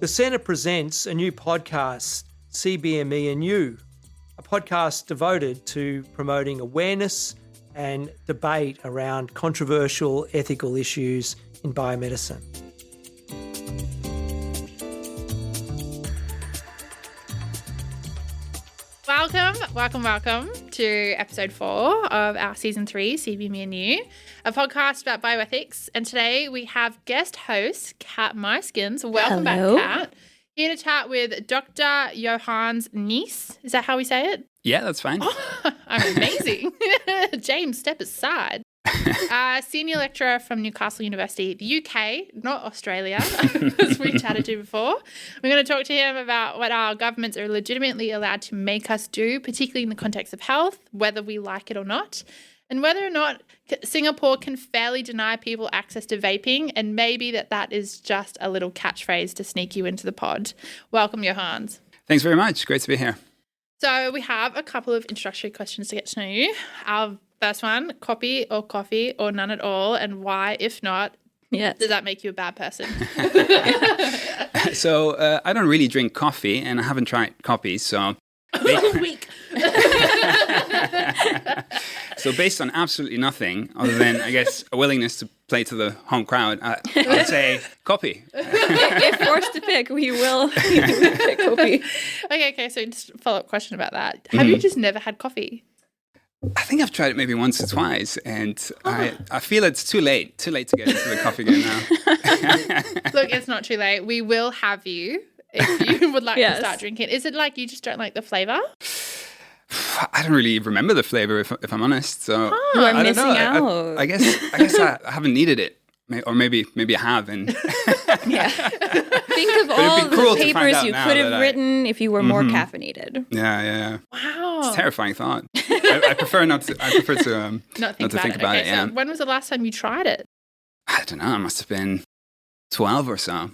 The Centre presents a new podcast, CBME and You, a podcast devoted to promoting awareness and debate around controversial ethical issues in biomedicine. Welcome to episode 4 of our season 3, CBME and You, a podcast about bioethics. And today we have guest host Kat Muyskens. Welcome Hello. back, Kat. Here to chat with Dr. Johannes Kniess. Is that how we say it? Yeah, that's fine. Oh, I'm amazing. James, step aside. Senior lecturer from Newcastle University, the UK, not Australia, as we chatted to before. We're going to talk to him about what our governments are legitimately allowed to make us do, particularly in the context of health, whether we like it or not, and whether or not Singapore can fairly deny people access to vaping, and maybe that is just a little catchphrase to sneak you into the pod. Welcome, Johannes. Thanks very much. Great to be here. So we have a couple of introductory questions to get to know you. Our first one, copy or coffee or none at all, and why, if not, does that make you a bad person? So I don't really drink coffee, and I haven't tried coffee, so... Weak. So based on absolutely nothing, other than, I guess, a willingness to play to the home crowd, I'd say coffee. If forced to pick, we will pick coffee. Okay, so just a follow-up question about that. Have you just never had coffee? I think I've tried it maybe once or twice, and I feel it's too late to get into the coffee game now. Look, it's not too late. We will have you if you would like to start drinking. Is it like you just don't like the flavour? I don't really remember the flavour, if I'm honest. So You are I don't missing know. out. I guess I haven't needed it, or maybe I have. And Think of all cruel the to find papers out you now could have that written if you were more caffeinated. Yeah. Wow. It's a terrifying thought. I prefer not to. I prefer to not think about it. Yeah. So when was the last time you tried it? I don't know. It must have been 12 or so.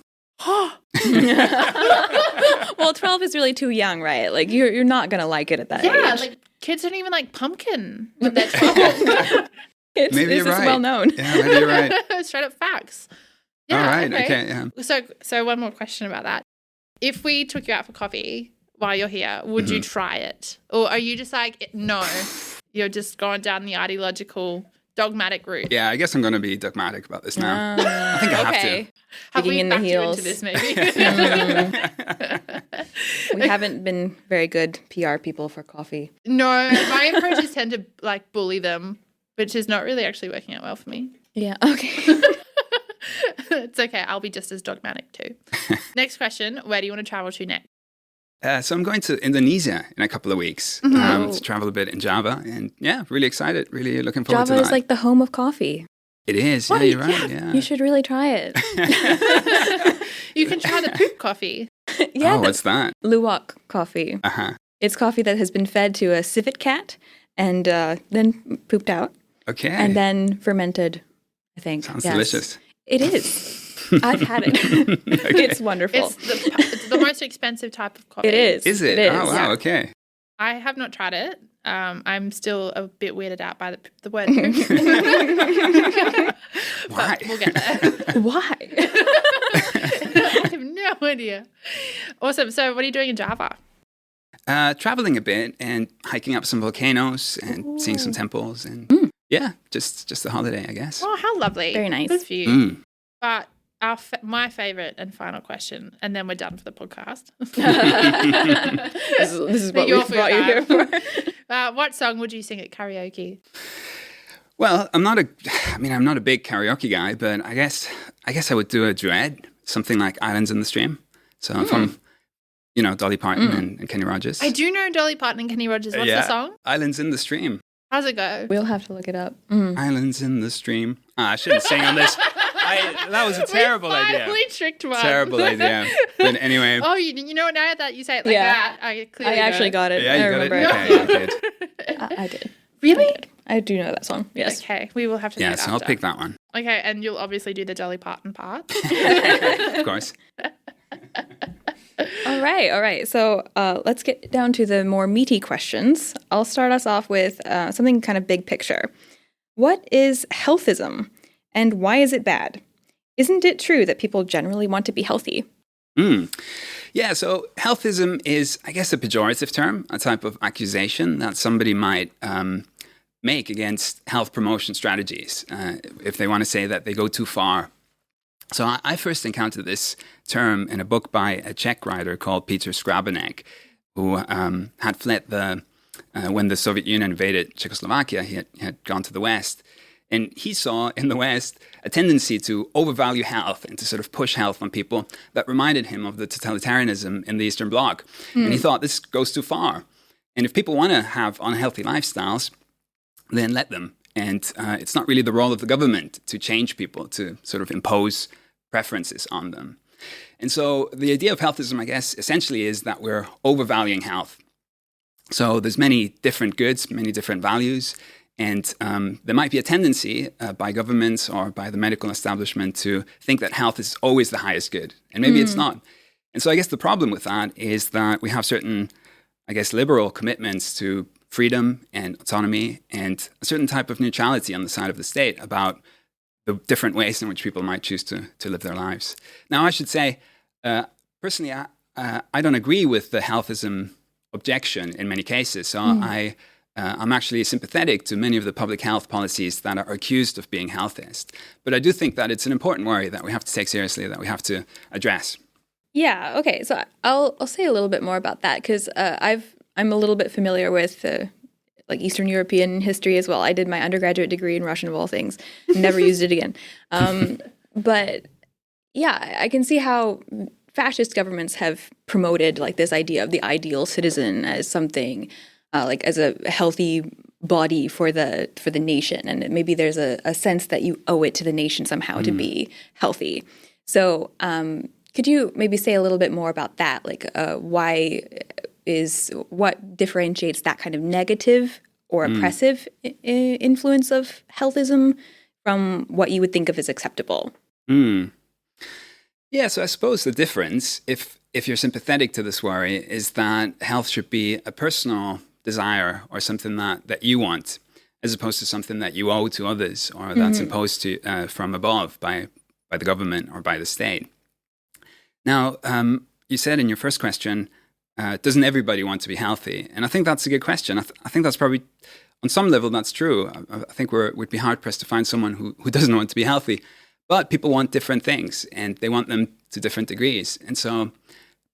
Well, 12 is really too young, right? Like you're not gonna like it at that age. Yeah, like kids don't even like pumpkin when they're 12. Maybe you're right. Well known. Yeah, maybe you're right. Straight up facts. Yeah, all right. Okay. Yeah. So one more question about that. If we took you out for coffee while you're here, would you try it? Or are you just like, no, you're just going down the ideological, dogmatic route? Yeah, I guess I'm going to be dogmatic about this now. I think I have to. Have we Digging in the backed you heels. into this maybe? We haven't been very good PR people for coffee. No, my approaches tend to like bully them, which is not really actually working out well for me. Yeah. Okay. It's okay. I'll be just as dogmatic too. Next question. Where do you want to travel to next? So I'm going to Indonesia in a couple of weeks to travel a bit in Java. And yeah, really excited. Really looking forward to that. Java is like the home of coffee. It is. Yeah, you're right. Yeah. You should really try it. You can try the poop coffee. What's that? Luwak coffee. Uh-huh. It's coffee that has been fed to a civet cat and then pooped out. Okay. And then fermented, I think. Sounds delicious. It is. I've had it. It's wonderful. It's the most expensive type of coffee. It is. Is it? It is. Oh, wow. Yeah. Okay. I have not tried it. I'm still a bit weirded out by the word poop. Why? But we'll get there. Why? I have no idea. Awesome. So what are you doing in Java? Traveling a bit and hiking up some volcanoes and seeing some temples and yeah, just a holiday, I guess. Oh, how lovely. Very nice. Good for you. But my favourite and final question, and then we're done for the podcast. This is what we brought you here for. What song would you sing at karaoke? Well, I'm not a big karaoke guy, but I guess I would do a duet, something like Islands in the Stream. So from, Dolly Parton and Kenny Rogers. I do know Dolly Parton and Kenny Rogers. What's the song? Islands in the Stream. How's it go? We'll have to look it up. Islands in the Stream. I shouldn't sing on this. That was a terrible idea. Finally tricked one. Terrible idea. But anyway. Oh, you know what? Now that you say it like that, I clearly I actually got it. Yeah, I you remember got it? Okay, you did. I did. Really? I do know that song. Yes. Okay, we will have to do Yeah, it so I'll after. pick that one. Okay, and you'll obviously do the Dolly Parton part. Of course. All right. So let's get down to the more meaty questions. I'll start us off with something kind of big picture. What is healthism, and why is it bad? Isn't it true that people generally want to be healthy? Yeah, so healthism is, I guess, a pejorative term, a type of accusation that somebody might make against health promotion strategies if they want to say that they go too far. So I first encountered this term in a book by a Czech writer called Peter Skrabenek, who had fled when the Soviet Union invaded Czechoslovakia. He had gone to the West. And he saw in the West a tendency to overvalue health and to sort of push health on people that reminded him of the totalitarianism in the Eastern Bloc. And he thought this goes too far. And if people want to have unhealthy lifestyles, then let them. And it's not really the role of the government to change people, to sort of impose preferences on them. And so the idea of healthism, I guess, essentially is that we're overvaluing health. So there's many different goods, many different values. And there might be a tendency by governments or by the medical establishment to think that health is always the highest good. And maybe it's not. And so I guess the problem with that is that we have certain, I guess, liberal commitments to freedom and autonomy and a certain type of neutrality on the side of the state about the different ways in which people might choose to live their lives. Now, I should say, personally, I don't agree with the healthism objection in many cases. So I'm actually sympathetic to many of the public health policies that are accused of being healthist. But I do think that it's an important worry that we have to take seriously, that we have to address. Yeah, okay. So I'll say a little bit more about that because I'm a little bit familiar with like Eastern European history as well. I did my undergraduate degree in Russian of all things. Never used it again. But yeah, I can see how fascist governments have promoted like this idea of the ideal citizen as something like as a healthy body for the nation, and maybe there's a sense that you owe it to the nation somehow to be healthy. So could you maybe say a little bit more about that? Like what differentiates that kind of negative or oppressive influence of healthism from what you would think of as acceptable? Yeah, so I suppose the difference, if you're sympathetic to this worry, is that health should be a personal desire or something that you want, as opposed to something that you owe to others or that's imposed to from above by the government or by the state. Now, you said in your first question, doesn't everybody want to be healthy? And I think that's a good question. I think that's probably, on some level, that's true. I think we'd be hard-pressed to find someone who doesn't want to be healthy. But people want different things, and they want them to different degrees. And so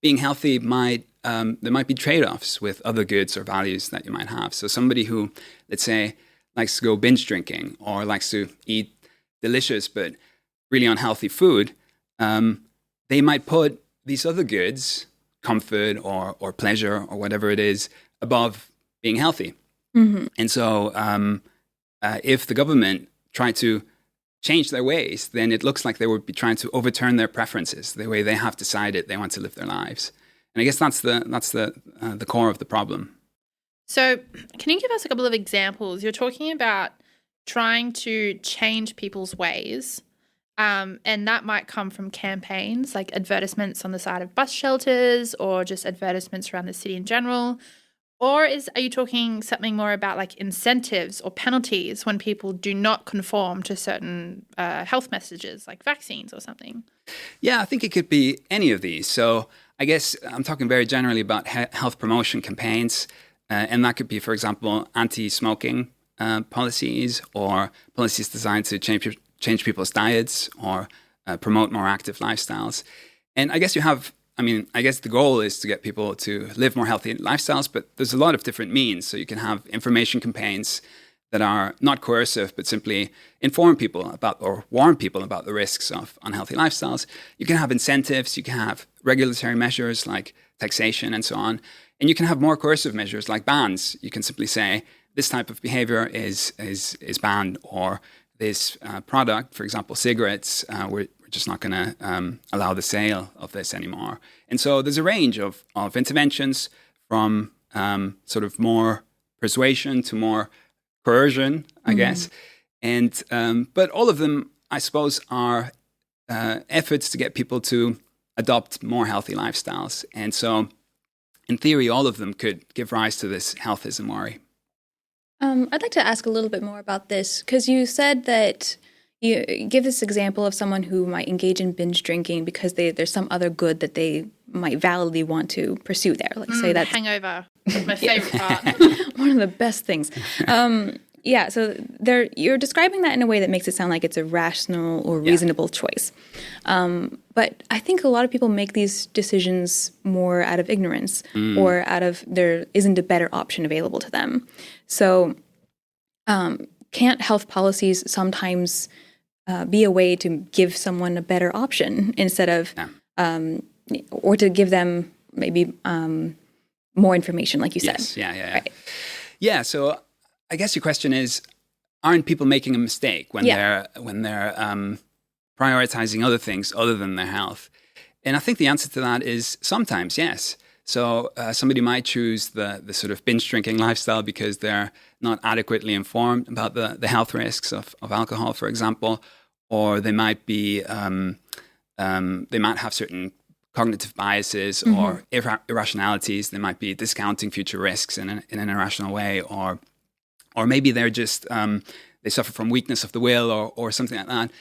being healthy there might be trade-offs with other goods or values that you might have. So somebody who, let's say, likes to go binge drinking or likes to eat delicious but really unhealthy food, they might put these other goods, comfort or pleasure or whatever it is, above being healthy. And so if the government tried to change their ways, then it looks like they would be trying to overturn their preferences, the way they have decided they want to live their lives. And I guess that's the core of the problem. So can you give us a couple of examples? You're talking about trying to change people's ways, and that might come from campaigns like advertisements on the side of bus shelters or just advertisements around the city in general. Or are you talking something more about like incentives or penalties when people do not conform to certain health messages like vaccines or something? Yeah, I think it could be any of these. So I guess I'm talking very generally about health promotion campaigns. And that could be, for example, anti-smoking policies or policies designed to change people's diets or promote more active lifestyles. And I guess I guess the goal is to get people to live more healthy lifestyles, but there's a lot of different means. So you can have information campaigns that are not coercive, but simply inform people about or warn people about the risks of unhealthy lifestyles. You can have incentives, you can have regulatory measures like taxation and so on. And you can have more coercive measures like bans. You can simply say, this type of behavior is banned, or this product, for example, cigarettes, we're just not going to allow the sale of this anymore. And so there's a range of interventions from sort of more persuasion to more coercion, I guess. And but all of them, I suppose, are efforts to get people to adopt more healthy lifestyles. And so in theory, all of them could give rise to this healthism worry. I'd like to ask a little bit more about this because you said that you give this example of someone who might engage in binge drinking because there's some other good that they might validly want to pursue there. Like say that hangover, my favorite part. One of the best things. So you're describing that in a way that makes it sound like it's a rational or reasonable choice. But I think a lot of people make these decisions more out of ignorance or out of there isn't a better option available to them. So can't health policies sometimes be a way to give someone a better option instead of, or to give them maybe more information, like you said? Yes, Right. Yeah, so I guess your question is, aren't people making a mistake when they're prioritizing other things other than their health? And I think the answer to that is sometimes, yes. So somebody might choose the sort of binge drinking lifestyle because they're not adequately informed about the health risks of alcohol, for example, or they might be they might have certain cognitive biases or irrationalities. They might be discounting future risks in an irrational way, or maybe they're just they suffer from weakness of the will or something like that.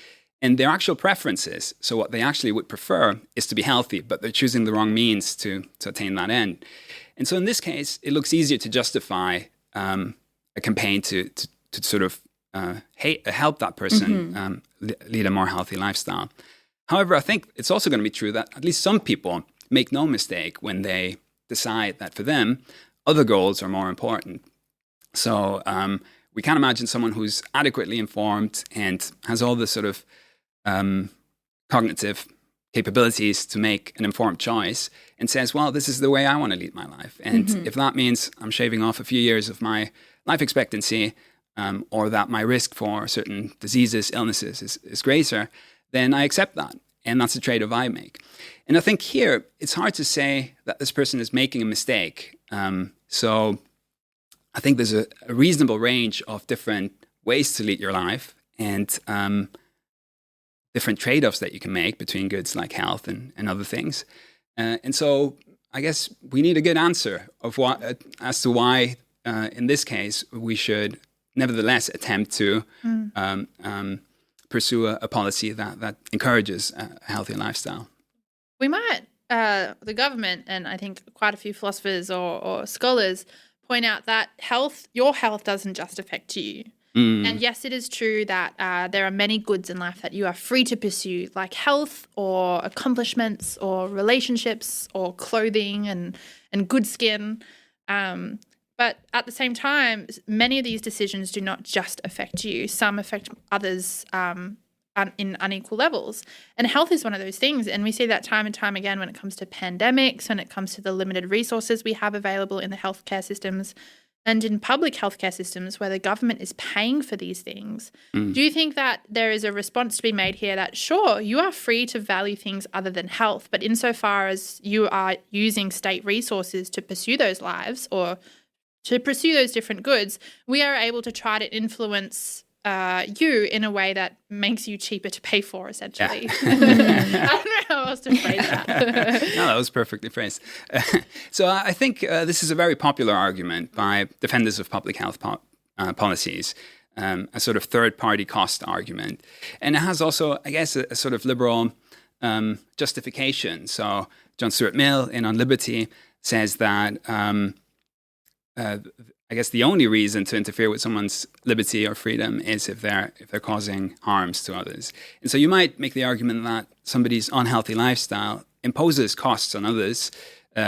And their actual preferences, so what they actually would prefer is to be healthy, but they're choosing the wrong means to attain that end. And so in this case, it looks easier to justify a campaign to sort of help that person lead a more healthy lifestyle. However, I think it's also going to be true that at least some people make no mistake when they decide that for them, other goals are more important. So we can't imagine someone who's adequately informed and has all the sort of cognitive capabilities to make an informed choice and says, well, this is the way I want to lead my life. And if that means I'm shaving off a few years of my life expectancy or that my risk for certain diseases, illnesses is greater, then I accept that. And that's a trade-off I make. And I think here, it's hard to say that this person is making a mistake. So I think there's a reasonable range of different ways to lead your life and different trade-offs that you can make between goods like health and other things. And so I guess we need a good answer of as to why, in this case, we should nevertheless attempt to pursue a policy that encourages a healthy lifestyle. We might, the government, and I think quite a few philosophers or scholars point out that your health doesn't just affect you. And yes, it is true that there are many goods in life that you are free to pursue, like health or accomplishments or relationships or clothing and good skin. But at the same time, many of these decisions do not just affect you. Some affect others in unequal levels. And health is one of those things. And we see that time and time again when it comes to pandemics, when it comes to the limited resources we have available in the healthcare systems and in public healthcare systems where the government is paying for these things. Do you think that there is a response to be made here that, sure, you are free to value things other than health, but insofar as you are using state resources to pursue those lives or to pursue those different goods, we are able to try to influence you in a way that makes you cheaper to pay for, essentially. I don't know how else to phrase that. No, that was perfectly phrased. So I think this is a very popular argument by defenders of public health policies, a sort of third-party cost argument. And it has also, I guess, a sort of liberal justification. So John Stuart Mill in On Liberty says that I guess the only reason to interfere with someone's liberty or freedom is if they're causing harms to others. And so you might make the argument that somebody's unhealthy lifestyle imposes costs on others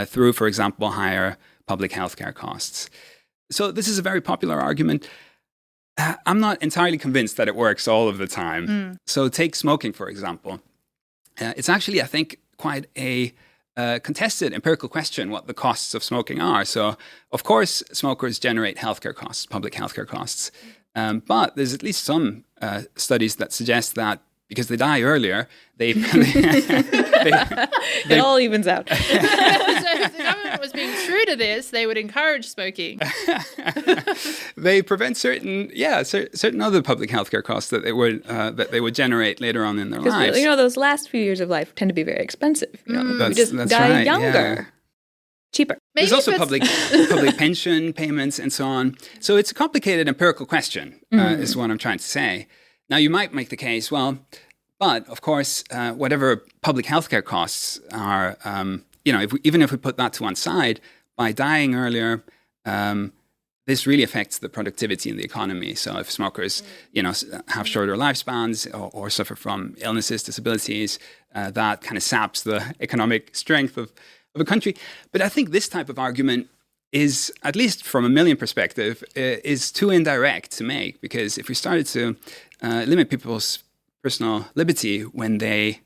through, for example, higher public healthcare costs. So this is a very popular argument. I'm not entirely convinced that it works all of the time. So take smoking, for example. It's actually, I think, quite a contested empirical question what the costs of smoking are. So, of course, smokers generate healthcare costs, public healthcare costs. But there's at least some studies that suggest that because they die earlier, it all evens out. So if the government was being true to this, they would encourage smoking. They prevent certain other public healthcare costs that they would generate later on in their lives. Because those last few years of life tend to be very expensive. We just die right, younger, yeah. cheaper. There's also public pension payments and so on. So it's a complicated empirical question, is what I'm trying to say. Now, you might make the case, well, but of course, whatever public healthcare costs are, even if we put that to one side, by dying earlier, this really affects the productivity in the economy. So if smokers, have shorter lifespans or suffer from illnesses, disabilities, that kind of saps the economic strength of a country. But I think this type of argument is, at least from a Million perspective, is too indirect to make, because if we started to limit people's personal liberty when they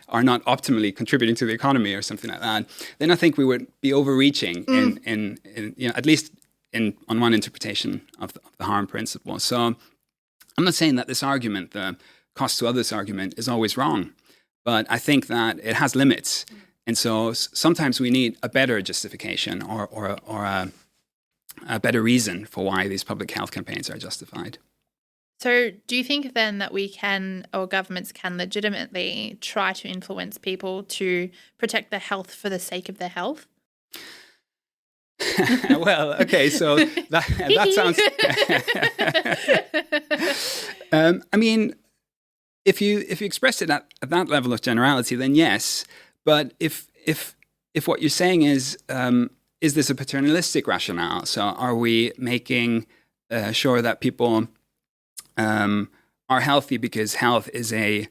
are not optimally contributing to the economy or something like that, then I think we would be overreaching in at least on one interpretation of the harm principle. So I'm not saying that this argument, the cost to others argument, is always wrong, but I think that it has limits. And so sometimes we need a better justification or a better reason for why these public health campaigns are justified. So do you think then that we can, or governments can, legitimately try to influence people to protect their health for the sake of their health? Well, okay, so that sounds... I mean, if you express it at that level of generality, then yes. But if what you're saying is this a paternalistic rationale? So are we making sure that people are healthy because health is a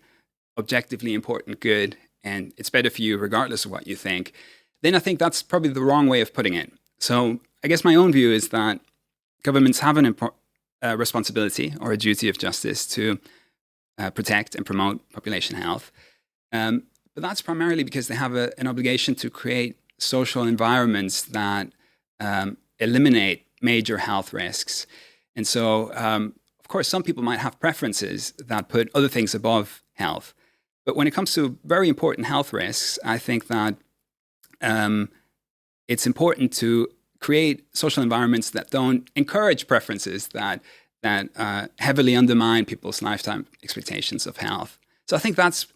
objectively important good and it's better for you regardless of what you think? Then I think that's probably the wrong way of putting it. So I guess my own view is that governments have a responsibility or a duty of justice to protect and promote population health. But that's primarily because they have an obligation to create social environments that eliminate major health risks. And so, of course, some people might have preferences that put other things above health. But when it comes to very important health risks, I think that it's important to create social environments that don't encourage preferences that heavily undermine people's lifetime expectations of health. So I think that's,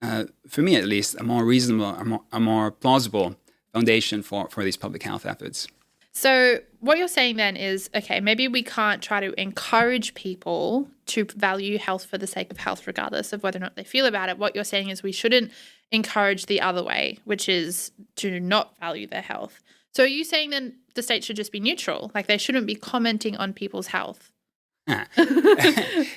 for me at least, a more reasonable, a more plausible foundation for these public health efforts. So what you're saying then is, okay, maybe we can't try to encourage people to value health for the sake of health, regardless of whether or not they feel about it. What you're saying is we shouldn't encourage the other way, which is to not value their health. So are you saying then the state should just be neutral? Like they shouldn't be commenting on people's health?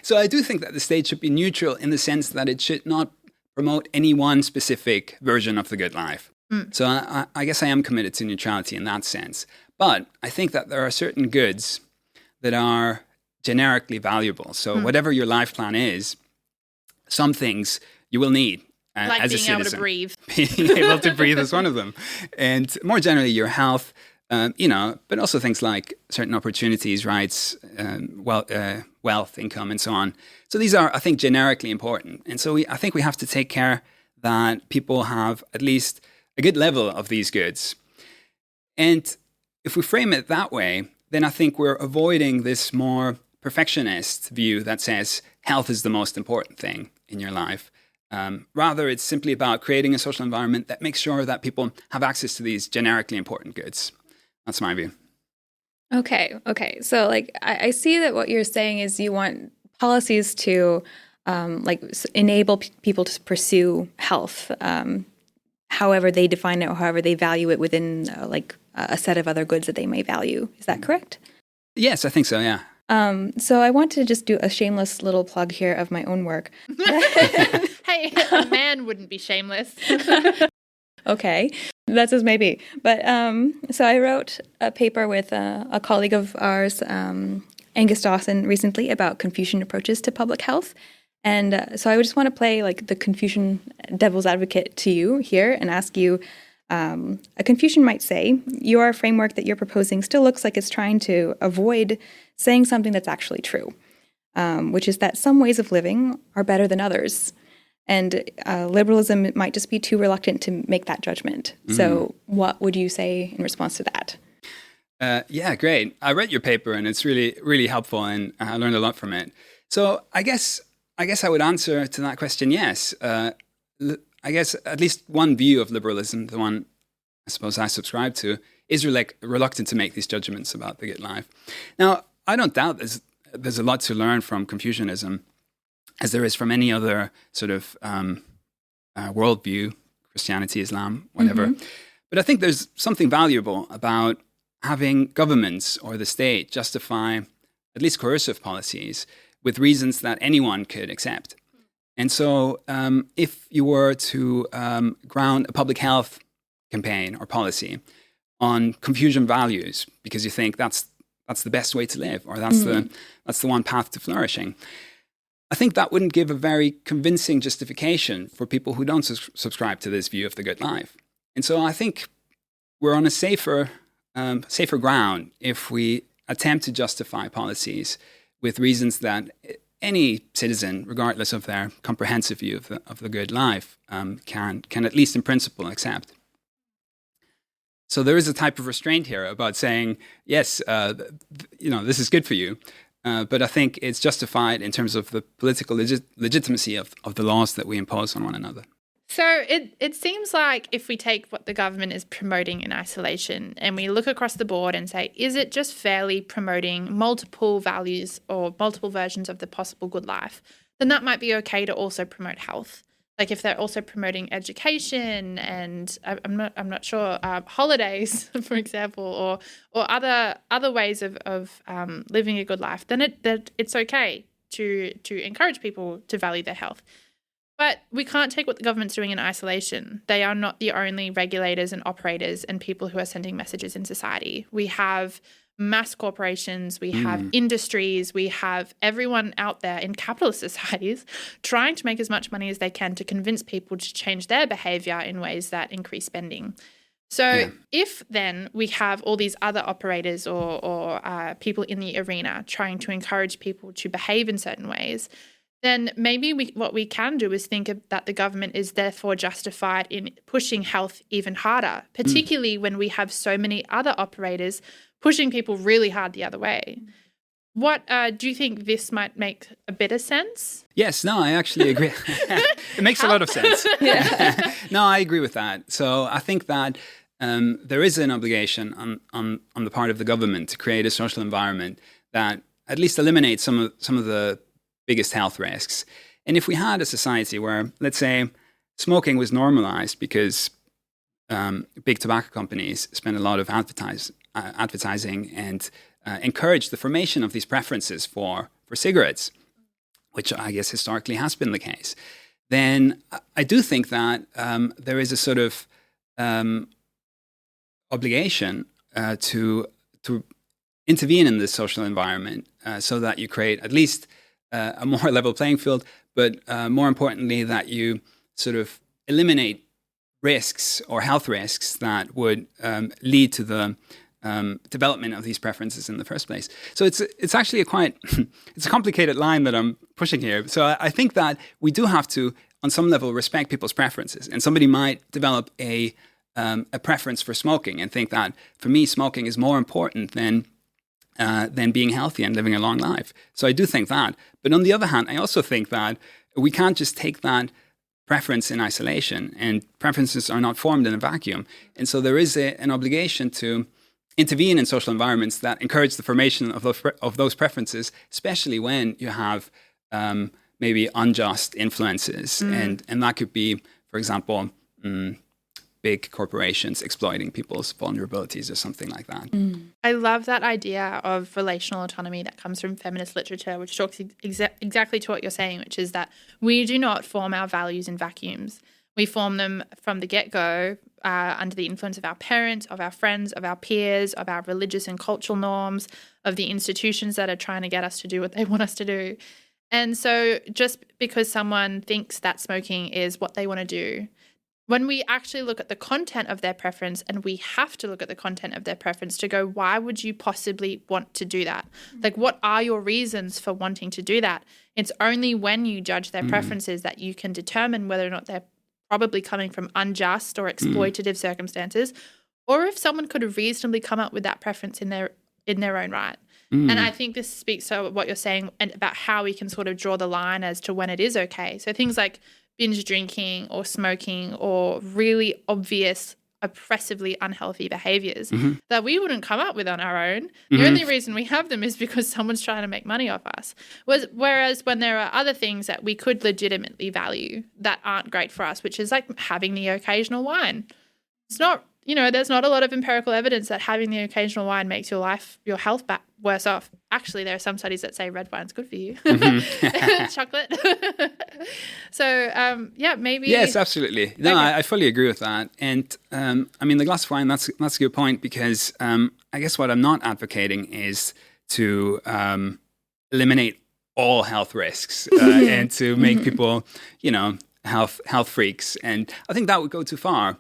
So I do think that the state should be neutral in the sense that it should not promote any one specific version of the good life. So I guess I am committed to neutrality in that sense. But I think that there are certain goods that are generically valuable. So whatever your life plan is, some things you will need like as a being able to citizen. breathe. Being able to breathe is one of them. And more generally, your health, but also things like certain opportunities, rights, wealth, income, and so on. So these are, I think, generically important. And so I think we have to take care that people have at least a good level of these goods. And if we frame it that way, then I think we're avoiding this more perfectionist view that says health is the most important thing in your life. Rather, it's simply about creating a social environment that makes sure that people have access to these generically important goods. That's my view. Okay. So, I see that what you're saying is you want policies to, enable people to pursue health, however they define it or however they value it within, a set of other goods that they may value. Is that correct? Yes, I think so, yeah. So I want to just do a shameless little plug here of my own work. Hey, a man wouldn't be shameless. Okay, that's as maybe. But so I wrote a paper with a colleague of ours, Angus Dawson, recently about Confucian approaches to public health. And so I would just want to play the Confucian devil's advocate to you here and ask you, a Confucian might say, your framework that you're proposing still looks like it's trying to avoid saying something that's actually true, which is that some ways of living are better than others. And liberalism might just be too reluctant to make that judgment. So what would you say in response to that? Yeah, great. I read your paper and it's really, really helpful and I learned a lot from it. So I guess I would answer to that question, yes. I guess at least one view of liberalism, the one I suppose I subscribe to, is reluctant to make these judgments about the good life. Now, I don't doubt there's a lot to learn from Confucianism. as there is from any other sort of worldview, Christianity, Islam, whatever. Mm-hmm. But I think there's something valuable about having governments or the state justify at least coercive policies with reasons that anyone could accept. And so if you were to ground a public health campaign or policy on Confucian values because you think that's the best way to live, or that's the one path to flourishing, I think that wouldn't give a very convincing justification for people who don't subscribe to this view of the good life. And so I think we're on a safer ground if we attempt to justify policies with reasons that any citizen, regardless of their comprehensive view of the good life, can at least in principle accept. So there is a type of restraint here about saying, yes, this is good for you, but I think it's justified in terms of the political legitimacy of the laws that we impose on one another. So it seems like if we take what the government is promoting in isolation and we look across the board and say, is it just fairly promoting multiple values or multiple versions of the possible good life, then that might be okay to also promote health. Like if they're also promoting education and I'm not sure, holidays, for example, or other ways of living a good life, then it's okay to encourage people to value their health. But we can't take what the government's doing in isolation. They are not the only regulators and operators and people who are sending messages in society. We have mass corporations, we have industries, we have everyone out there in capitalist societies trying to make as much money as they can to convince people to change their behavior in ways that increase spending. So if then we have all these other operators or people in the arena trying to encourage people to behave in certain ways, then maybe what we can do is think that the government is therefore justified in pushing health even harder, particularly when we have so many other operators pushing people really hard the other way. What do you think this might make a bit of sense? Yes, no, I actually agree. It makes a lot of sense. No, I agree with that. So I think that there is an obligation on the part of the government to create a social environment that at least eliminates some of the biggest health risks. And if we had a society where, let's say, smoking was normalized because big tobacco companies spend a lot of advertising and encourage the formation of these preferences for cigarettes, which I guess historically has been the case, then I do think that there is a sort of obligation to intervene in this social environment so that you create at least a more level playing field, but more importantly, that you sort of eliminate risks or health risks that would lead to the development of these preferences in the first place. So it's actually it's a complicated line that I'm pushing here. So I think that we do have to, on some level, respect people's preferences. And somebody might develop a preference for smoking and think that, for me, smoking is more important than being healthy and living a long life. So I do think that. But on the other hand, I also think that we can't just take that preference in isolation, and preferences are not formed in a vacuum. And so there is an obligation to intervene in social environments that encourage the formation of those preferences, especially when you have maybe unjust influences. And that could be, for example, big corporations exploiting people's vulnerabilities or something like that. I love that idea of relational autonomy that comes from feminist literature, which talks exactly to what you're saying, which is that we do not form our values in vacuums. We form them from the get-go under the influence of our parents, of our friends, of our peers, of our religious and cultural norms, of the institutions that are trying to get us to do what they want us to do. And so just because someone thinks that smoking is what they want to do, when we actually look at the content of their preference, and we have to look at the content of their preference to go, why would you possibly want to do that? Like, what are your reasons for wanting to do that? It's only when you judge their preferences that you can determine whether or not they're probably coming from unjust or exploitative circumstances, or if someone could have reasonably come up with that preference in their own right. And I think this speaks to what you're saying and about how we can sort of draw the line as to when it is okay. So things like binge drinking or smoking or really obvious oppressively unhealthy behaviors that we wouldn't come up with on our own. The only reason we have them is because someone's trying to make money off us. Whereas when there are other things that we could legitimately value that aren't great for us, which is like having the occasional wine. It's not, there's not a lot of empirical evidence that having the occasional wine makes your health worse off. Actually, there are some studies that say red wine's good for you. Chocolate. So, maybe. Yes, absolutely. No, Okay. I fully agree with that. And the glass of wine, that's a good point, because I guess what I'm not advocating is to eliminate all health risks and to make people, health freaks. And I think that would go too far.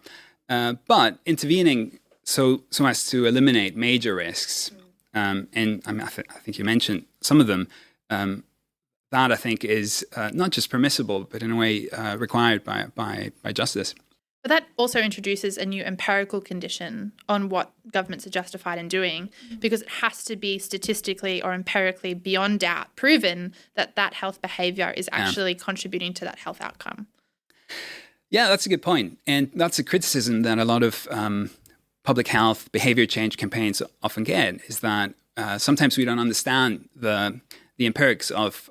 But intervening so as to eliminate major risks, and I think you mentioned some of them, that I think is not just permissible, but in a way required by justice. But that also introduces a new empirical condition on what governments are justified in doing, because it has to be statistically or empirically beyond doubt proven that health behaviour is actually contributing to that health outcome. Yeah, that's a good point. And that's a criticism that a lot of public health behavior change campaigns often get, is that sometimes we don't understand the empirics of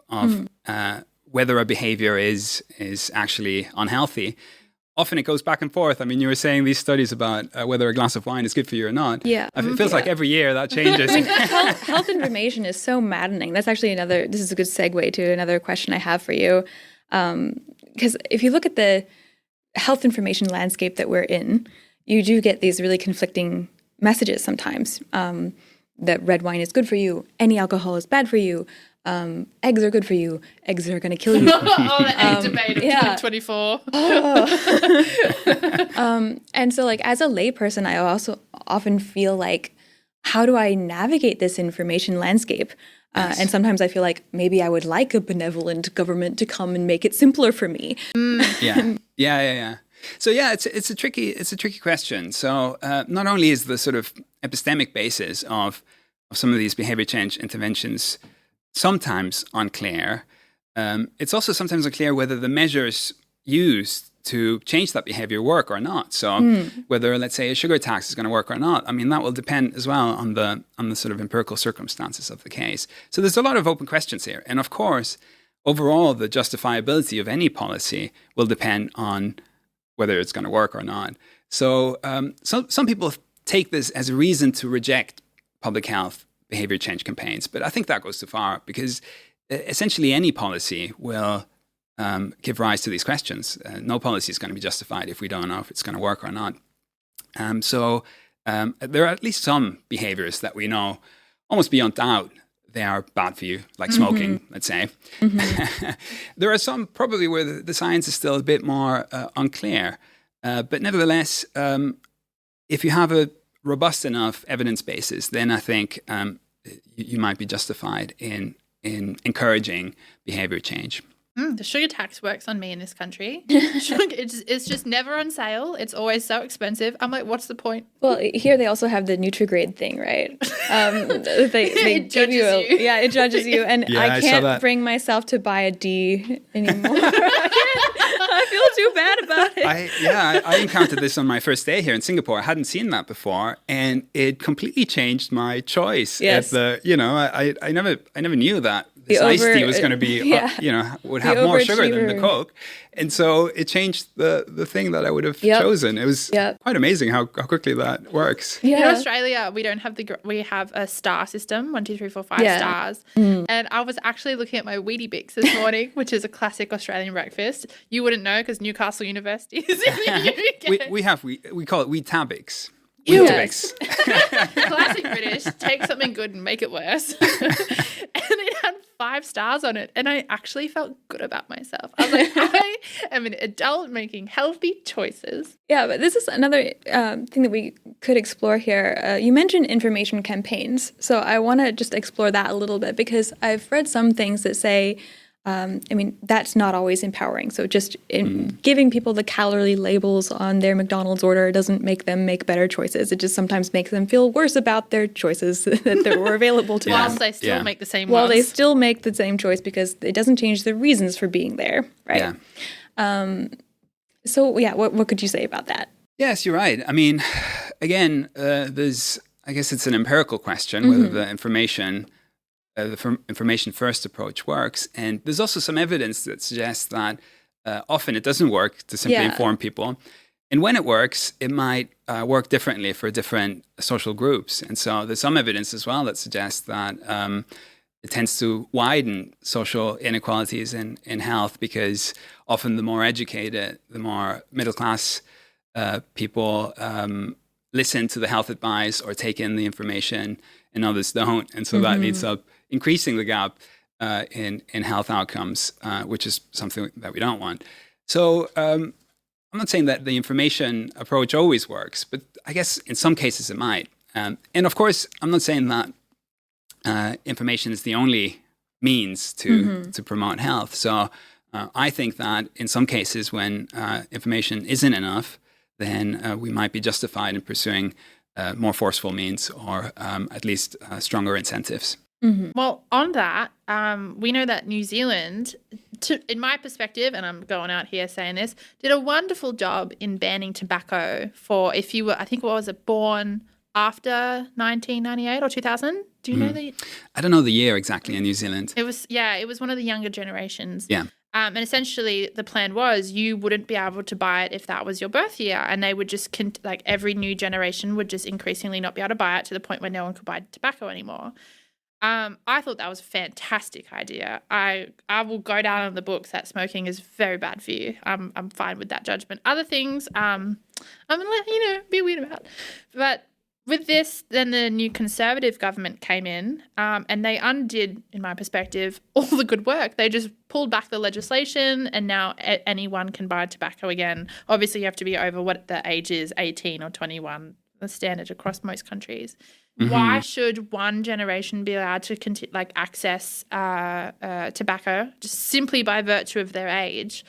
whether a behavior is actually unhealthy. Often it goes back and forth. I mean, you were saying these studies about whether a glass of wine is good for you or not. Yeah. It feels like every year that changes. Health information is so maddening. That's actually this is a good segue to another question I have for you. Because if you look at the health information landscape that we're in, you do get these really conflicting messages sometimes. That red wine is good for you, any alcohol is bad for you, eggs are good for you, eggs are going to kill you. The egg debate of 2024. And so, like, as a layperson, I also often feel like, how do I navigate this information landscape? And sometimes I feel like maybe I would like a benevolent government to come and make it simpler for me. Yeah. So it's a tricky question. So not only is the sort of epistemic basis of some of these behavior change interventions sometimes unclear, it's also sometimes unclear whether the measures used to change that behavior work or not. So whether, let's say, a sugar tax is going to work or not, I mean, that will depend as well on the sort of empirical circumstances of the case. So there's a lot of open questions here. And of course, overall, the justifiability of any policy will depend on whether it's going to work or not. So some people take this as a reason to reject public health behavior change campaigns, but I think that goes too far, because essentially any policy will give rise to these questions. No policy is going to be justified if we don't know if it's going to work or not. So there are at least some behaviors that we know almost beyond doubt they are bad for you, like smoking, let's say. There are some probably where the science is still a bit more unclear. But nevertheless, if you have a robust enough evidence basis, then I think you might be justified in encouraging behavior change. The sugar tax works on me in this country. It's just never on sale. It's always so expensive. I'm like, what's the point? Well, here they also have the Nutrigrade thing, right? They It judges you. Yeah, it judges you. And Yeah, I I saw can't that. bring myself to buy a D anymore. I feel too bad about it. I encountered this on my first day here in Singapore. I hadn't seen that before, and it completely changed my choice. Yes. I never knew that The this iced tea over- was going to be, yeah. would The have more sugar than the overachiever. Coke. And so it changed the thing that I would have Yep. chosen. It was Yep. quite amazing how quickly that works. In Yeah. Australia, we don't have we have a star system, 1, 2, 3, 4, 5 Yeah. stars. And I was actually looking at my Wheatie Bix this morning, which is a classic Australian breakfast. You wouldn't know because Newcastle University is in the UK. We call it Weetabix. Ew. Yes. Classic British. Take something good and make it worse. And it had 5 stars on it. And I actually felt good about myself. I was like, I am an adult making healthy choices. Yeah, but this is another thing that we could explore here. You mentioned information campaigns. So I want to just explore that a little bit, because I've read some things that say, that's not always empowering. So just giving people the calorie labels on their McDonald's order doesn't make them make better choices. It just sometimes makes them feel worse about their choices that were available to them. Whilst they still make the same Well, ones. they still make the same choice because it doesn't change the reasons for being there, right? Yeah. So, what could you say about that? Yes, you're right. I mean, again, I guess it's an empirical question whether the information first approach works. And there's also some evidence that suggests that often it doesn't work to simply inform people. And when it works, it might work differently for different social groups. And so there's some evidence as well that suggests that it tends to widen social inequalities in health, because often the more educated, the more middle class people listen to the health advice or take in the information, and others don't. And so that leads up increasing the gap in health outcomes, which is something that we don't want. So I'm not saying that the information approach always works, but I guess in some cases it might. And of course, I'm not saying that information is the only means to promote health. So I think that in some cases when information isn't enough, then we might be justified in pursuing more forceful means, or at least stronger incentives. Well, on that, we know that New Zealand, in my perspective, and I'm going out here saying this, did a wonderful job in banning tobacco for if you were, I think, what was it, born after 1998 or 2000? Do you know the? I don't know the year exactly in New Zealand. It was one of the younger generations. Yeah. And essentially the plan was you wouldn't be able to buy it if that was your birth year, and they would just every new generation would just increasingly not be able to buy it to the point where no one could buy tobacco anymore. I thought that was a fantastic idea. I will go down in the books that smoking is very bad for you. I'm fine with that judgment. Other things, I'm gonna let be weird about. But with this, then the new Conservative government came in, and they undid, in my perspective, all the good work. They just pulled back the legislation, and now anyone can buy tobacco again. Obviously, you have to be over what the age is, 18 or 21, the standard across most countries. Why should one generation be allowed to access tobacco just simply by virtue of their age,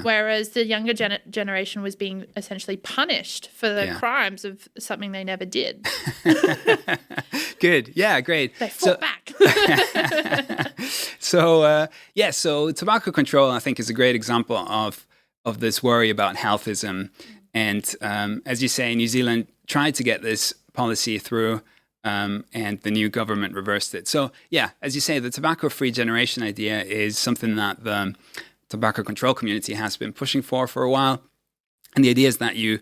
whereas the younger generation was being essentially punished for the crimes of something they never did? Good. Yeah, great. They fought back. So tobacco control, I think, is a great example of this worry about healthism. And as you say, New Zealand tried to get this policy through, and the new government reversed it. So, as you say, the tobacco-free generation idea is something that the tobacco control community has been pushing for a while. And the idea is that you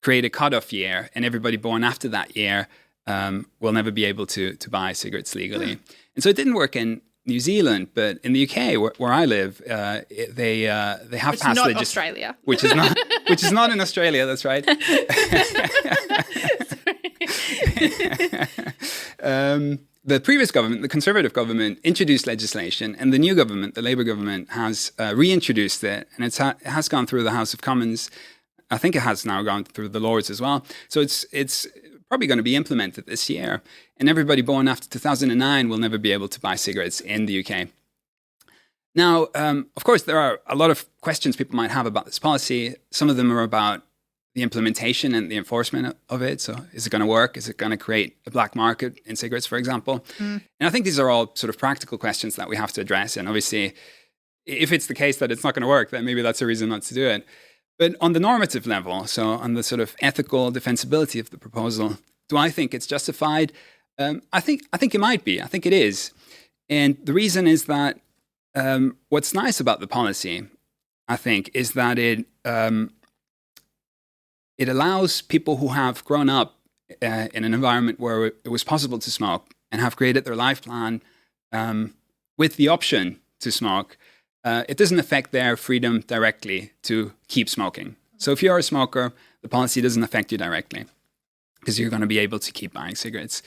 create a cutoff year, and everybody born after that year will never be able to buy cigarettes legally. And so it didn't work in New Zealand, but in the UK, where I live, they have passed legislation. Australia. which is not in Australia. That's right. The previous government, the Conservative government, introduced legislation, and the new government, the Labour government, has reintroduced it, and it has gone through the House of Commons. I think it has now gone through the Lords as well. So it's probably going to be implemented this year, and everybody born after 2009 will never be able to buy cigarettes in the UK. Now, of course, there are a lot of questions people might have about this policy. Some of them are about the implementation and the enforcement of it. So is it going to work? Is it going to create a black market in cigarettes, for example? And I think these are all sort of practical questions that we have to address. And obviously, if it's the case that it's not going to work, then maybe that's a reason not to do it. But on the normative level, so on the sort of ethical defensibility of the proposal, do I think it's justified? I think it might be. I think it is. And the reason is that what's nice about the policy, I think, is that it allows people who have grown up in an environment where it was possible to smoke and have created their life plan with the option to smoke. It doesn't affect their freedom directly to keep smoking. So if you're a smoker, the policy doesn't affect you directly because you're going to be able to keep buying cigarettes.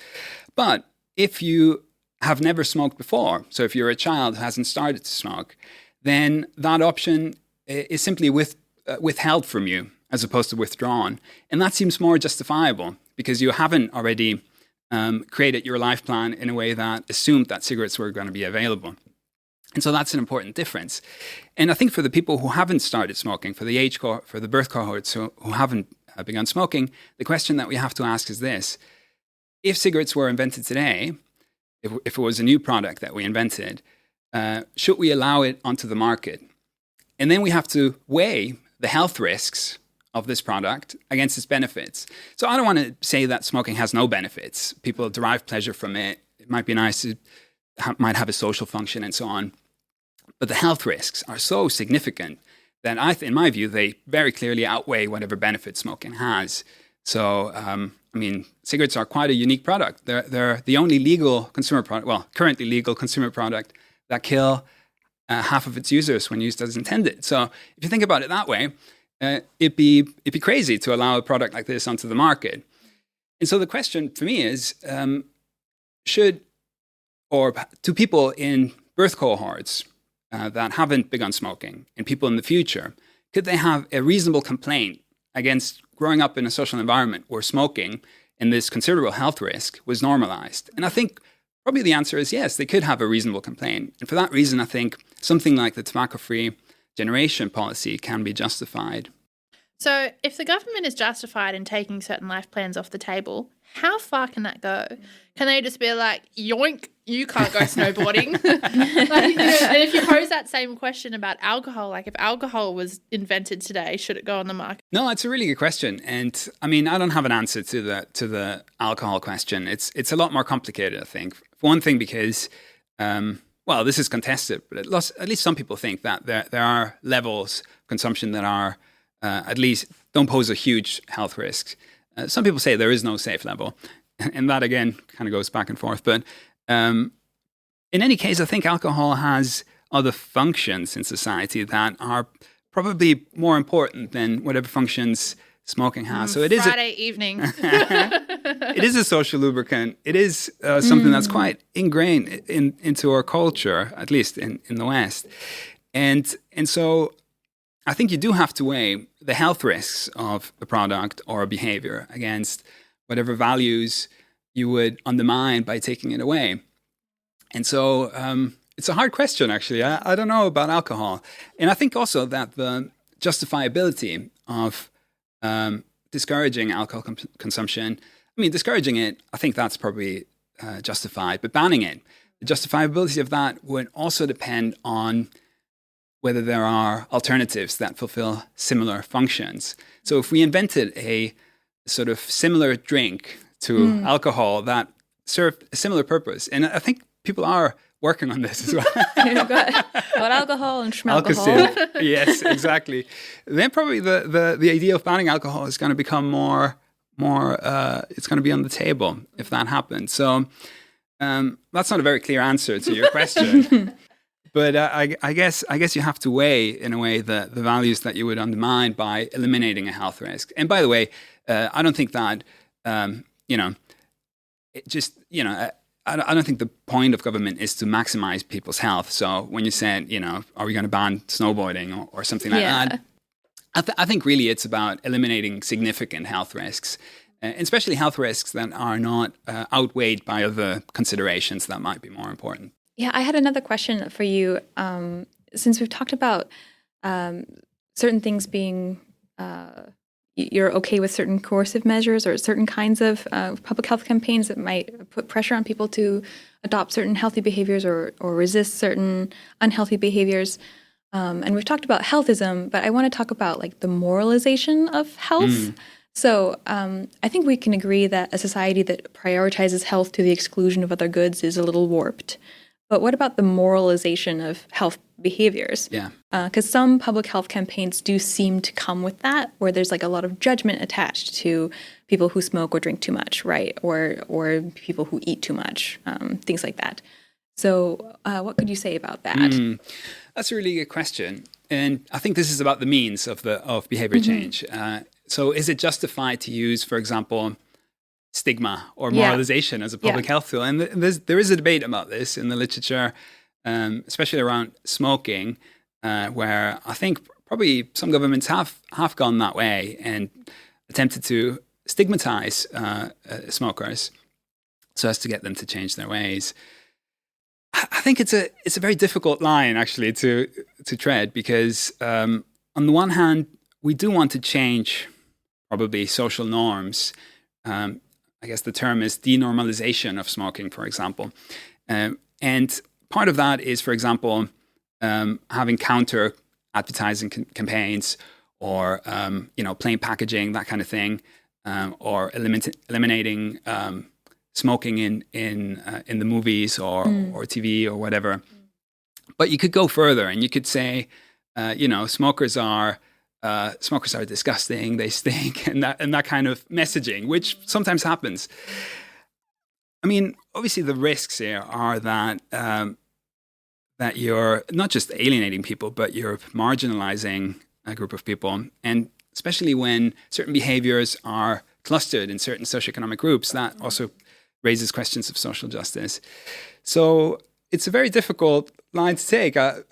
But if you have never smoked before, so if you're a child who hasn't started to smoke, then that option is simply withheld from you as opposed to withdrawn. And that seems more justifiable because you haven't already created your life plan in a way that assumed that cigarettes were going to be available. And so that's an important difference. And I think for the people who haven't started smoking, for the birth cohorts who haven't begun smoking, the question that we have to ask is this. If cigarettes were invented today, if it was a new product that we invented, should we allow it onto the market? And then we have to weigh the health risks of this product against its benefits. So I don't want to say that smoking has no benefits. People derive pleasure from it. It might be nice to might have a social function and so on. But the health risks are so significant that in my view, they very clearly outweigh whatever benefit smoking has. So, cigarettes are quite a unique product. They're the only legal consumer product, well, currently legal consumer product that kill half of its users when used as intended. So if you think about it that way, it'd be crazy to allow a product like this onto the market. And so the question for me is, do people in birth cohorts that haven't begun smoking and people in the future, could they have a reasonable complaint against growing up in a social environment where smoking and this considerable health risk was normalized? And I think probably the answer is yes, they could have a reasonable complaint. And for that reason, I think something like the tobacco-free generation policy can be justified. So if the government is justified in taking certain life plans off the table, how far can that go? Can they just be like, yoink, you can't go snowboarding? And if you pose that same question about alcohol, like if alcohol was invented today, should it go on the market? No, it's a really good question. And I don't have an answer to the alcohol question. It's a lot more complicated, I think. For one thing, because this is contested, but at least some people think that there are levels of consumption that are at least don't pose a huge health risk. Some people say there is no safe level, and that again kind of goes back and forth. But in any case, I think alcohol has other functions in society that are probably more important than whatever functions smoking has. So it is Friday evening. It is a social lubricant. It is something that's quite ingrained into our culture, at least in the West, and so I think you do have to weigh the health risks of a product or a behavior against whatever values you would undermine by taking it away. And so it's a hard question, actually. I don't know about alcohol. And I think also that the justifiability of discouraging alcohol consumption, discouraging it, I think that's probably justified. But banning it, the justifiability of that would also depend on whether there are alternatives that fulfill similar functions. So if we invented a sort of similar drink to alcohol that served a similar purpose, and I think people are working on this as well. What alcohol and schmalcohol? Yes, exactly. Then probably the idea of banning alcohol is going to become more it's going to be on the table if that happens. So that's not a very clear answer to your question. But I guess you have to weigh, in a way, the values that you would undermine by eliminating a health risk. And by the way, I don't think that, I don't think the point of government is to maximize people's health. So when you said, are we going to ban snowboarding or something like that? I think really it's about eliminating significant health risks, especially health risks that are not outweighed by other considerations that might be more important. Yeah, I had another question for you. Since we've talked about certain things being, you're okay with certain coercive measures or certain kinds of public health campaigns that might put pressure on people to adopt certain healthy behaviors or resist certain unhealthy behaviors. And we've talked about healthism, but I want to talk about like the moralization of health. So I think we can agree that a society that prioritizes health to the exclusion of other goods is a little warped. But what about the moralization of health behaviors? Yeah. Because some public health campaigns do seem to come with that, where there's like a lot of judgment attached to people who smoke or drink too much, right? Or people who eat too much, things like that. So what could you say about that? That's a really good question. And I think this is about the means of behavior change. So is it justified to use, for example, stigma or moralization as a public health tool? And there is a debate about this in the literature, especially around smoking, where I think probably some governments have gone that way and attempted to stigmatize smokers so as to get them to change their ways. I think it's a very difficult line actually to tread, because on the one hand we do want to change probably social norms. I guess the term is denormalization of smoking, for example. And part of that is, for example, having counter advertising campaigns or plain packaging, that kind of thing, or eliminating smoking in the movies or TV or whatever. But you could go further, and you could say, smokers are disgusting, they stink, and that kind of messaging, which sometimes happens. I mean, obviously, the risks here are that you're not just alienating people, but you're marginalizing a group of people, and especially when certain behaviors are clustered in certain socioeconomic groups, that also raises questions of social justice. So it's a very difficult line to take. I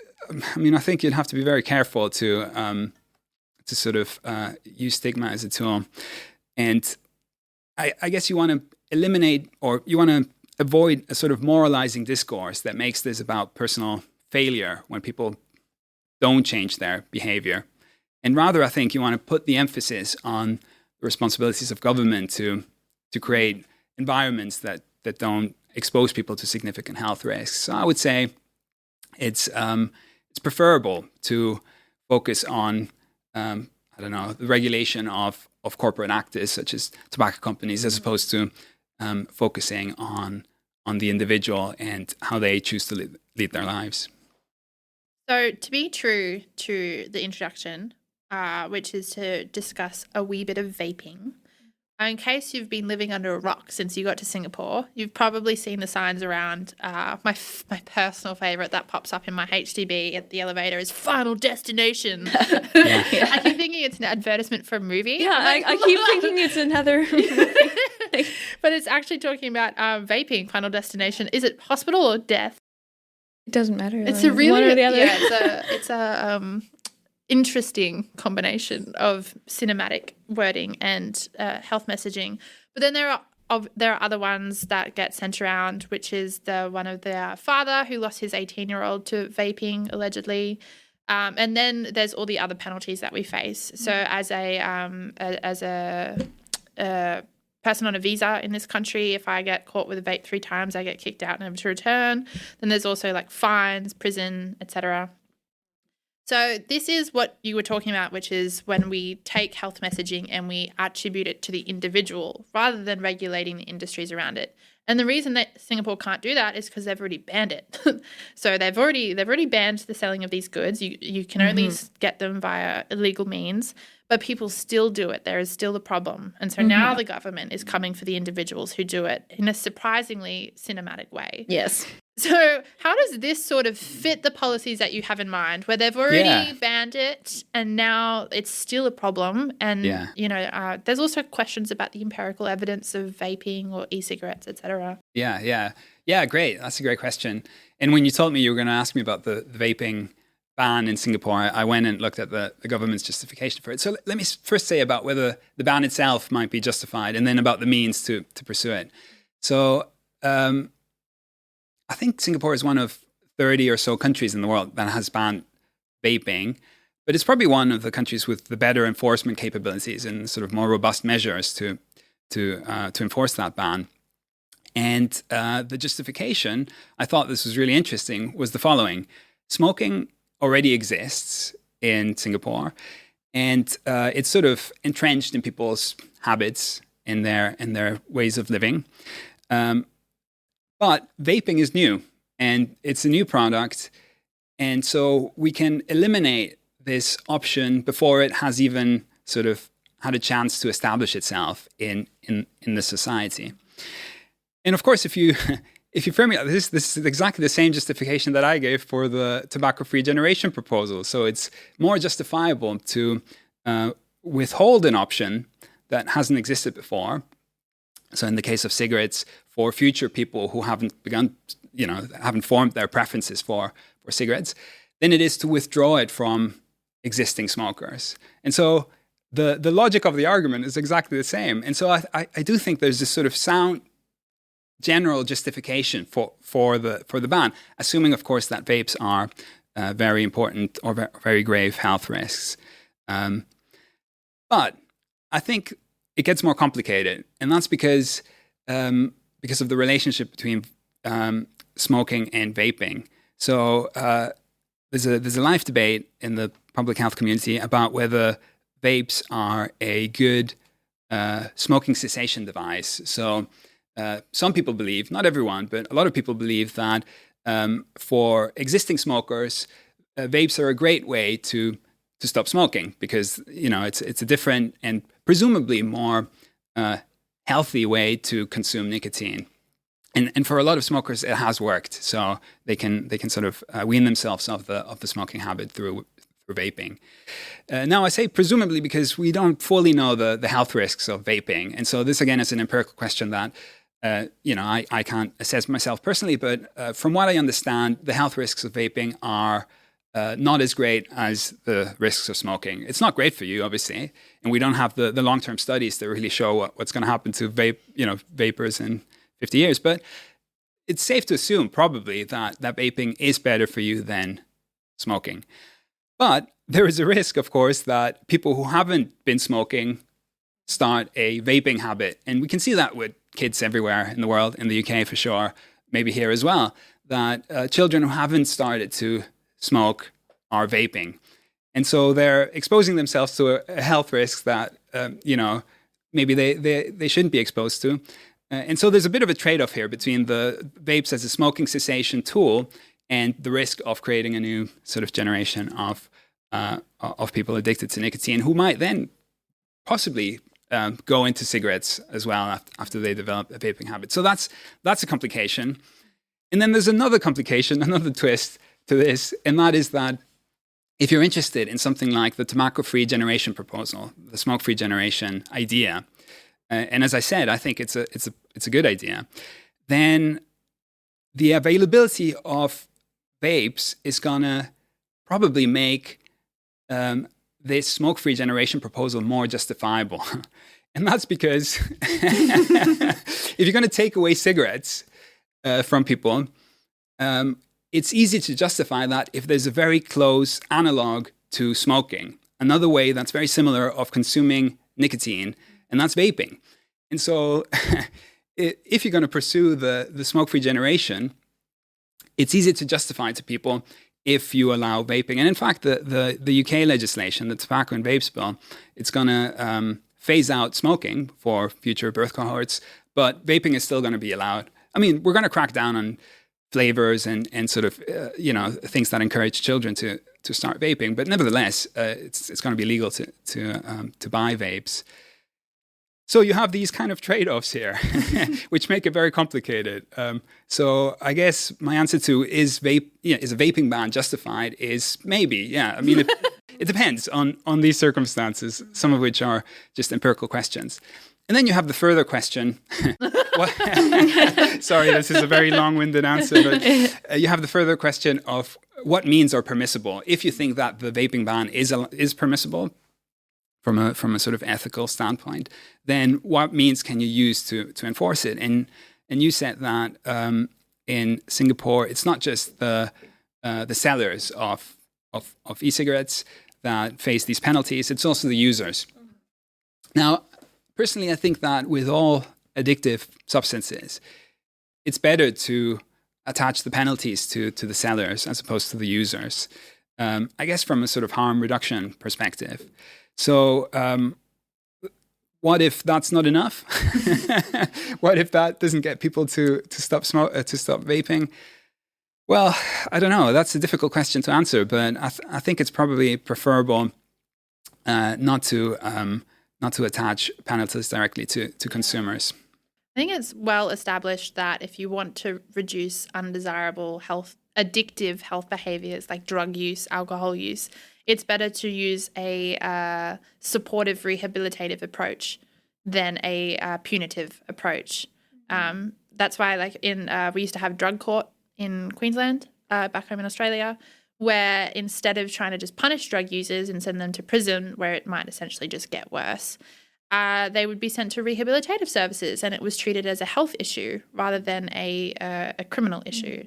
think you'd have to be very careful to sort of use stigma as a tool. And I guess you want to eliminate, or you want to avoid a sort of moralizing discourse that makes this about personal failure when people don't change their behavior. And rather, I think you want to put the emphasis on the responsibilities of government to create environments that don't expose people to significant health risks. So I would say it's preferable to focus on the regulation of corporate actors such as tobacco companies, as opposed to focusing on the individual and how they choose to lead their lives. So to be true to the introduction, which is to discuss a wee bit of vaping. In case you've been living under a rock since you got to Singapore, you've probably seen the signs around. My personal favourite that pops up in my HDB at the elevator is Final Destination. Yeah. I keep thinking it's an advertisement for a movie. Yeah, I keep thinking it's another movie. But it's actually talking about vaping, Final Destination. Is it hospital or death? It doesn't matter. It's a really one or the other. Yeah, it's a interesting combination of cinematic wording and health messaging. But then there are other ones that get sent around, which is the one of the father who lost his 18-year-old to vaping allegedly. And then there's all the other penalties that we face. So as a person on a visa in this country, if I get caught with a vape 3 times, I get kicked out and never to return. Then there's also like fines, prison, etc. So this is what you were talking about, which is when we take health messaging and we attribute it to the individual rather than regulating the industries around it. And the reason that Singapore can't do that is because they've already banned it. So they've already banned the selling of these goods. You can only get them via illegal means, but people still do it. There is still a problem. And so now the government is coming for the individuals who do it in a surprisingly cinematic way. Yes. So how does this sort of fit the policies that you have in mind, where they've already banned it and now it's still a problem? And, there's also questions about the empirical evidence of vaping or e-cigarettes, et cetera. Yeah, great. That's a great question. And when you told me you were going to ask me about the vaping ban in Singapore, I went and looked at the government's justification for it. So let me first say about whether the ban itself might be justified, and then about the means to pursue it. So I think Singapore is one of 30 or so countries in the world that has banned vaping, but it's probably one of the countries with the better enforcement capabilities and sort of more robust measures to enforce that ban. And the justification, I thought this was really interesting, was the following. Smoking already exists in Singapore, and it's sort of entrenched in people's habits, in their ways of living. But vaping is new, and it's a new product, and so we can eliminate this option before it has even sort of had a chance to establish itself in the society. And of course, if you frame it, this is exactly the same justification that I gave for the tobacco-free generation proposal. So it's more justifiable to withhold an option that hasn't existed before. So in the case of cigarettes, for future people who haven't formed their preferences for cigarettes, than it is to withdraw it from existing smokers. And so the logic of the argument is exactly the same. And so I do think there's this sort of sound general justification for the ban, assuming, of course, that vapes are very important or very grave health risks. But I think it gets more complicated, and that's because of the relationship between smoking and vaping. So there's a live debate in the public health community about whether vapes are a good smoking cessation device. So some people believe, not everyone, but a lot of people believe that for existing smokers, vapes are a great way to stop smoking because, it's a different and presumably more healthy way to consume nicotine. And for a lot of smokers, it has worked. So they can sort of wean themselves off the smoking habit through vaping. Now, I say presumably because we don't fully know the health risks of vaping. And so this, again, is an empirical question that, I can't assess myself personally. But from what I understand, the health risks of vaping are not as great as the risks of smoking. It's not great for you, obviously. And we don't have the long-term studies that really show what's going to happen to vapors in 50 years. But it's safe to assume probably that vaping is better for you than smoking. But there is a risk, of course, that people who haven't been smoking start a vaping habit. And we can see that with kids everywhere in the world, in the UK for sure, maybe here as well, that children who haven't started to smoke are vaping. And so they're exposing themselves to a health risk that, maybe they shouldn't be exposed to. And so there's a bit of a trade-off here between the vapes as a smoking cessation tool and the risk of creating a new sort of generation of people addicted to nicotine who might then possibly go into cigarettes as well after they develop a vaping habit. So that's a complication. And then there's another complication, another twist to this, and that is that if you're interested in something like the tobacco-free generation proposal, the smoke-free generation idea, and as I said, I think it's a good idea, then the availability of vapes is gonna probably make this smoke-free generation proposal more justifiable. And that's because if you're going to take away cigarettes from people, it's easy to justify that if there's a very close analog to smoking, another way that's very similar of consuming nicotine, and that's vaping. And so if you're going to pursue the smoke-free generation, it's easy to justify to people if you allow vaping. And in fact, the UK legislation, the Tobacco and Vapes Bill, it's going to phase out smoking for future birth cohorts, but vaping is still going to be allowed. I mean, we're going to crack down on flavors and sort of, things that encourage children to start vaping. But nevertheless, it's going to be legal to buy vapes. So you have these kind of trade-offs here, which make it very complicated. So I guess my answer to is a vaping ban justified is maybe, yeah. I mean, it depends on these circumstances, some of which are just empirical questions. And then you have the further question. Sorry, this is a very long-winded answer, but you have the further question of what means are permissible. If you think that the vaping ban is permissible from a sort of ethical standpoint, then what means can you use to enforce it? And you said that in Singapore, it's not just the sellers of e-cigarettes that face these penalties; it's also the users. Now, personally, I think that with all addictive substances, it's better to attach the penalties to the sellers as opposed to the users. I guess from a sort of harm reduction perspective. So what if that's not enough? What if that doesn't get people to stop vaping? Well, I don't know. That's a difficult question to answer, but I think it's probably preferable not to attach penalties directly to consumers. I think it's well established that if you want to reduce undesirable addictive health behaviors like drug use, alcohol use, it's better to use a supportive rehabilitative approach than a punitive approach. That's why we used to have drug court in Queensland, back home in Australia, where instead of trying to just punish drug users and send them to prison where it might essentially just get worse, they would be sent to rehabilitative services, and it was treated as a health issue rather than a criminal issue.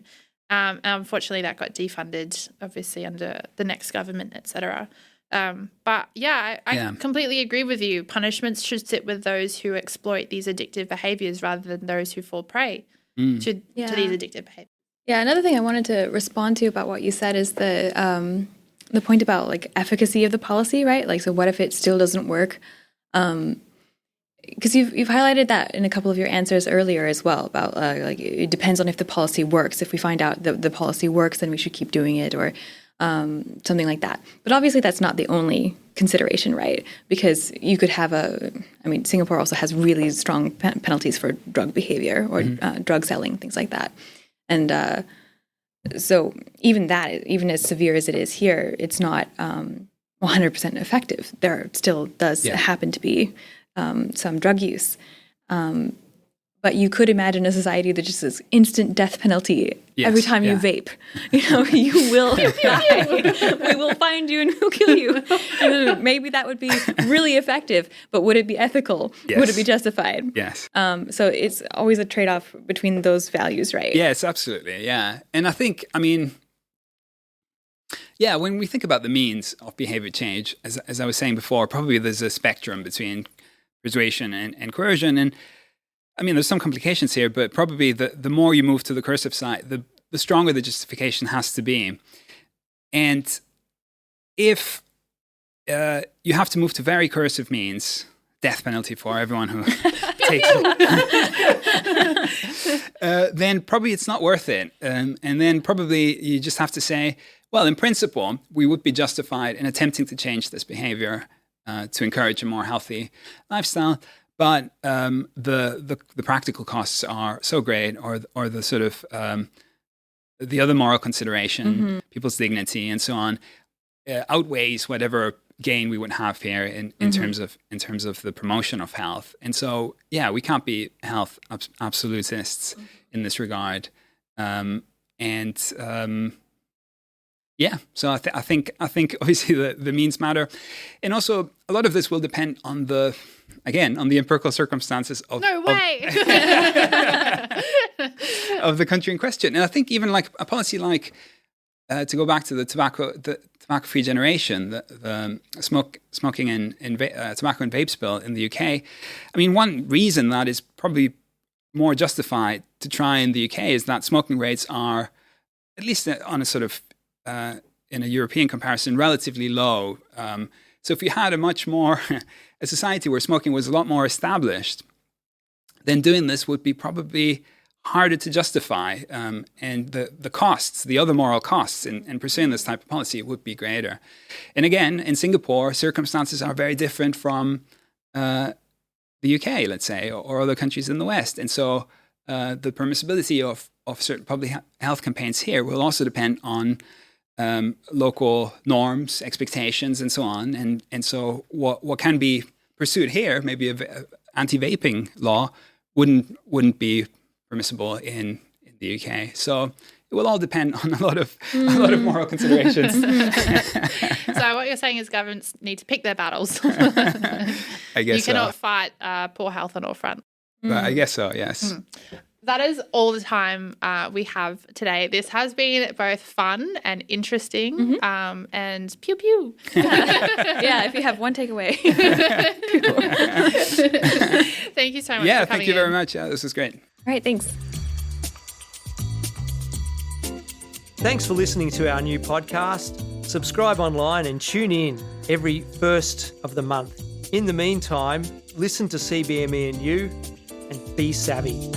Unfortunately, that got defunded, obviously, under the next government, etc. But yeah, I completely agree with you. Punishments should sit with those who exploit these addictive behaviors rather than those who fall prey to these addictive behaviors. Yeah, another thing I wanted to respond to about what you said is the the point about like efficacy of the policy, right? Like, so what if it still doesn't work? Because you've highlighted that in a couple of your answers earlier as well about like it depends on if the policy works. If we find out that the policy works, then we should keep doing it, or something like that. But obviously that's not the only consideration, right? Because you could have Singapore also has really strong penalties for drug behavior or drug selling, things like that. And so even as severe as it is here, it's not 100% effective. There still does happen to be some drug use. But you could imagine a society that just says instant death penalty every time you vape. You will die. We will find you and we'll kill you. And maybe that would be really effective, but would it be ethical? Yes. Would it be justified? Yes. So it's always a trade-off between those values, right? Yes, absolutely. Yeah. And I think, when we think about the means of behavior change, as I was saying before, probably there's a spectrum between persuasion and coercion. And there's some complications here, but probably the more you move to the coercive side, the stronger the justification has to be. And if you have to move to very coercive means, death penalty for everyone who takes it, then probably it's not worth it. And then probably you just have to say, well, in principle, we would be justified in attempting to change this behavior to encourage a more healthy lifestyle. But the practical costs are so great, or the sort of the other moral consideration, people's dignity, and so on, outweighs whatever gain we would have here in terms of the promotion of health. And so, we can't be health absolutists in this regard. So I think obviously the means matter, and also a lot of this will depend on the empirical circumstances of of the country in question. And I think even like a policy like to go back to the tobacco-free generation, the smoking and tobacco and vapes bill in the UK. One reason that is probably more justified to try in the UK is that smoking rates are, at least on a sort of in a European comparison, relatively low. So if you had a society where smoking was a lot more established, then doing this would be probably harder to justify. And the costs, the other moral costs in pursuing this type of policy would be greater. And again, in Singapore, circumstances are very different from the UK, let's say, or other countries in the West. And so the permissibility of certain public health campaigns here will also depend on local norms, expectations, and so on. And so what can be pursued here, maybe an anti-vaping law, wouldn't be permissible in the UK. So it will all depend on a lot of moral considerations. So what you're saying is governments need to pick their battles. I guess you cannot fight poor health on all fronts. I guess so, yes. That is all the time we have today. This has been both fun and interesting, and pew pew. If you have one takeaway. Thank you so much for coming thank you very much. Yeah, this was great. All right, thanks. Thanks for listening to our new podcast. Subscribe online and tune in every first of the month. In the meantime, listen to CBME and you, and be savvy.